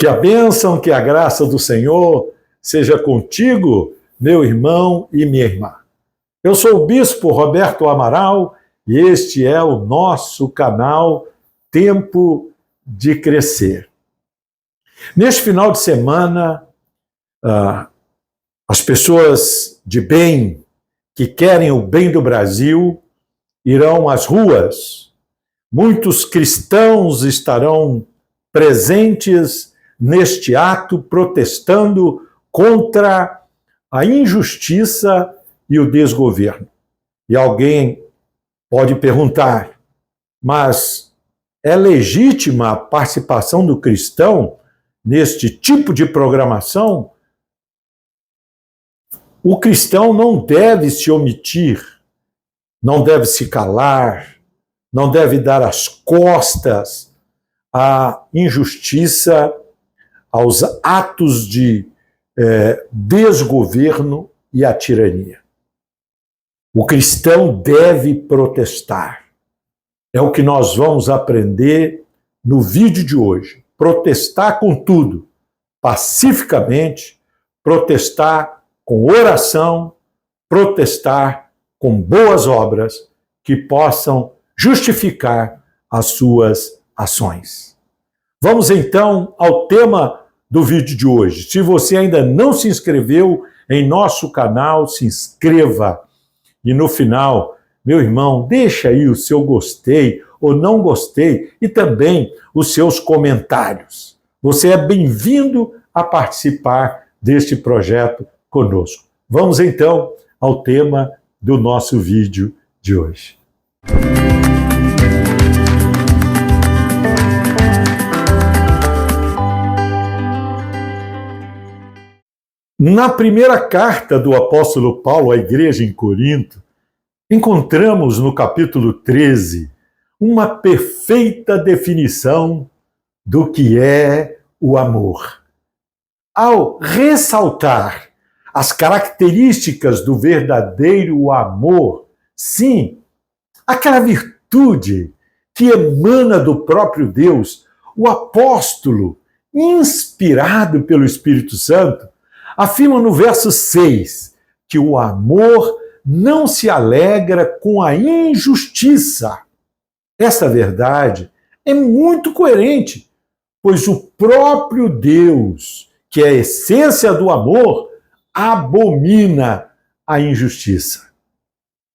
Que a bênção, que a graça do Senhor seja contigo, meu irmão e minha irmã. Eu sou o Bispo Roberto Amaral e este é o nosso canal Tempo de Crescer. Neste final de semana, as pessoas de bem, que querem o bem do Brasil, irão às ruas. Muitos cristãos estarão presentes neste ato, protestando contra a injustiça e o desgoverno. E alguém pode perguntar, mas é legítima a participação do cristão neste tipo de programação? O cristão não deve se omitir, não deve se calar, não deve dar as costas à injustiça, aos atos de desgoverno e à tirania. O cristão deve protestar. É o que nós vamos aprender no vídeo de hoje. Protestar com tudo, pacificamente, protestar com oração, protestar com boas obras que possam justificar as suas ações. Vamos então ao tema do vídeo de hoje. Se você ainda não se inscreveu em nosso canal, se inscreva. E no final, meu irmão, deixa aí o seu gostei ou não gostei e também os seus comentários. Você é bem-vindo a participar deste projeto conosco. Vamos então ao tema do nosso vídeo de hoje. Na primeira carta do apóstolo Paulo à igreja em Corinto, encontramos no capítulo 13 uma perfeita definição do que é o amor. Ao ressaltar as características do verdadeiro amor, sim, aquela virtude que emana do próprio Deus, o apóstolo, inspirado pelo Espírito Santo, afirma no verso 6 que o amor não se alegra com a injustiça. Essa verdade é muito coerente, pois o próprio Deus, que é a essência do amor, abomina a injustiça.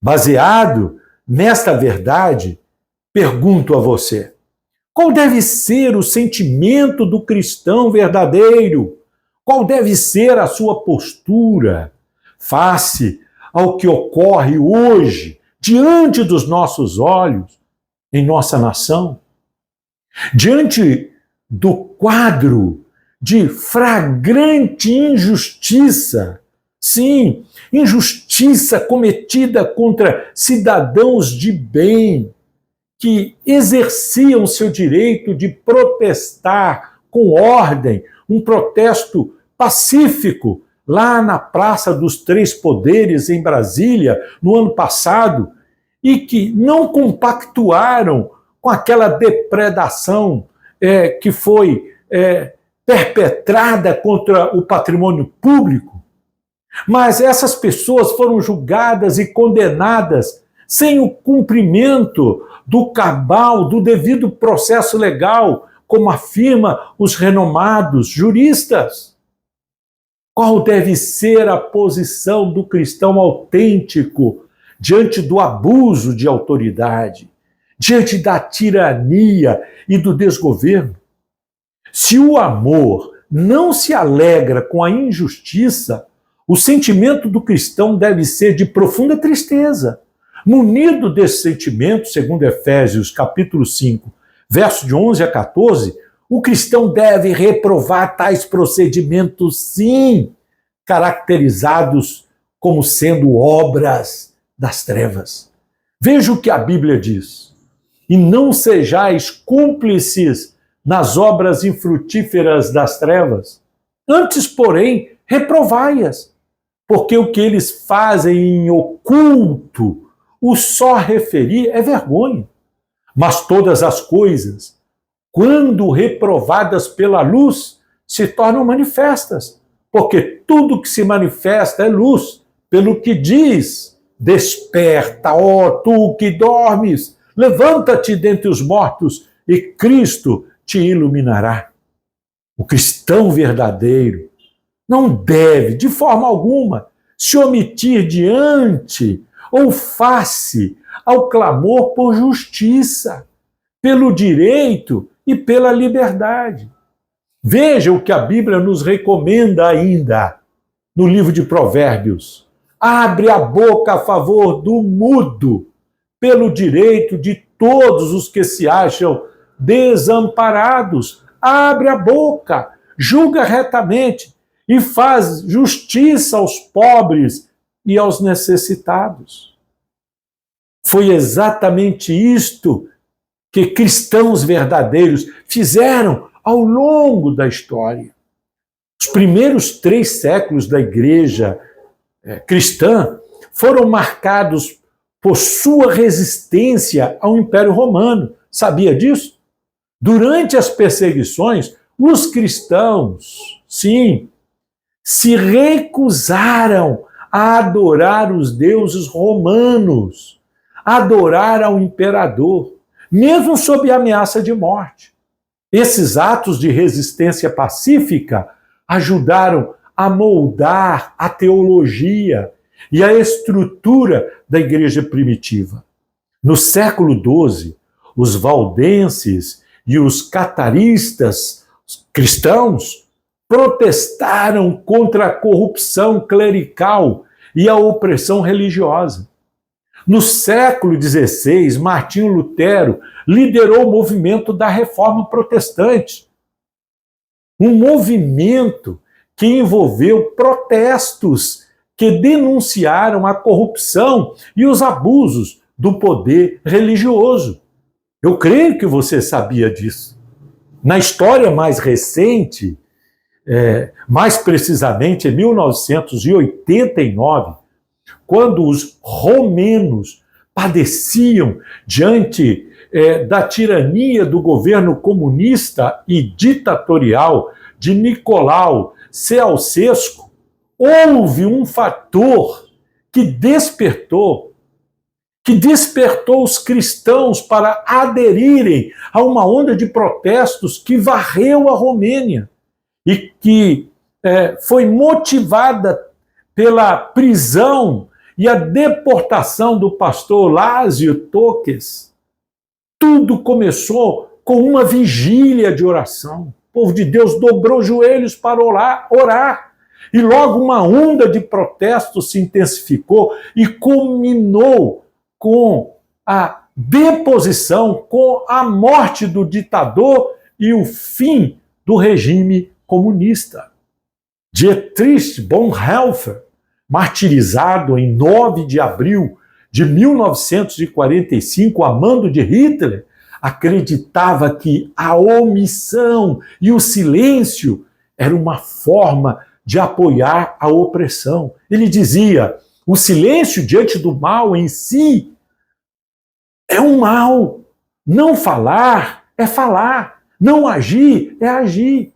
Baseado nesta verdade, pergunto a você, qual deve ser o sentimento do cristão verdadeiro? Qual deve ser a sua postura face ao que ocorre hoje, diante dos nossos olhos, em nossa nação? Diante do quadro de flagrante injustiça, sim, injustiça cometida contra cidadãos de bem, que exerciam seu direito de protestar com ordem, um protesto pacífico, lá na Praça dos Três Poderes, em Brasília, no ano passado, e que não compactuaram com aquela depredação que foi perpetrada contra o patrimônio público. Mas essas pessoas foram julgadas e condenadas sem o cumprimento do cabal, do devido processo legal, como afirma os renomados juristas. Qual deve ser a posição do cristão autêntico diante do abuso de autoridade, diante da tirania e do desgoverno? Se o amor não se alegra com a injustiça, o sentimento do cristão deve ser de profunda tristeza. Munido desse sentimento, segundo Efésios capítulo 5, verso de 11 a 14, o cristão deve reprovar tais procedimentos, sim, caracterizados como sendo obras das trevas. Veja o que a Bíblia diz. E não sejais cúmplices nas obras infrutíferas das trevas. Antes, porém, reprovai-as, porque o que eles fazem em oculto, o só referir é vergonha. Mas todas as coisas, quando reprovadas pela luz, se tornam manifestas, porque tudo que se manifesta é luz, pelo que diz: desperta, ó tu que dormes, levanta-te dentre os mortos e Cristo te iluminará. O cristão verdadeiro não deve, de forma alguma, se omitir diante ou face ao clamor por justiça, pelo direito e pela liberdade. Veja o que a Bíblia nos recomenda ainda no livro de Provérbios. Abre a boca a favor do mudo, pelo direito de todos os que se acham desamparados. Abre a boca, julga retamente e faz justiça aos pobres e aos necessitados. Foi exatamente isto que cristãos verdadeiros fizeram ao longo da história. Os primeiros 3 séculos da igreja cristã foram marcados por sua resistência ao Império Romano. Sabia disso? Durante as perseguições, os cristãos, sim, se recusaram a adorar os deuses romanos, a adorar ao imperador, mesmo sob ameaça de morte. Esses atos de resistência pacífica ajudaram a moldar a teologia e a estrutura da igreja primitiva. No século XII, os valdenses e os cataristas cristãos protestaram contra a corrupção clerical e a opressão religiosa. No século XVI, Martinho Lutero liderou o movimento da Reforma Protestante, um movimento que envolveu protestos que denunciaram a corrupção e os abusos do poder religioso. Eu creio que você sabia disso. Na história mais recente, mais precisamente em 1989, quando os romenos padeciam diante da tirania do governo comunista e ditatorial de Nicolau Ceausescu, houve um fator que despertou os cristãos para aderirem a uma onda de protestos que varreu a Romênia e que foi motivada pela prisão e a deportação do pastor Lázio Toques. Tudo começou com uma vigília de oração. O povo de Deus dobrou os joelhos para orar. E logo uma onda de protestos se intensificou e culminou com a deposição, com a morte do ditador e o fim do regime comunista. Dietrich Bonhoeffer, martirizado em 9 de abril de 1945, a mando de Hitler, acreditava que a omissão e o silêncio era uma forma de apoiar a opressão. Ele dizia: o silêncio diante do mal em si é um mal. Não falar é falar. Não agir é agir.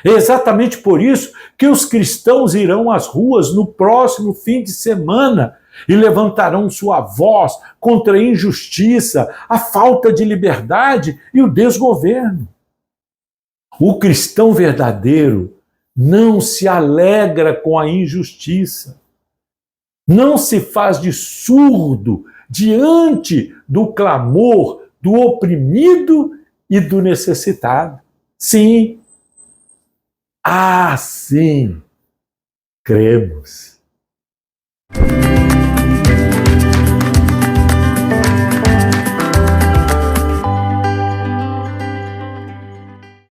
É exatamente por isso que os cristãos irão às ruas no próximo fim de semana e levantarão sua voz contra a injustiça, a falta de liberdade e o desgoverno. O cristão verdadeiro não se alegra com a injustiça, não se faz de surdo diante do clamor do oprimido e do necessitado. Sim, assim cremos.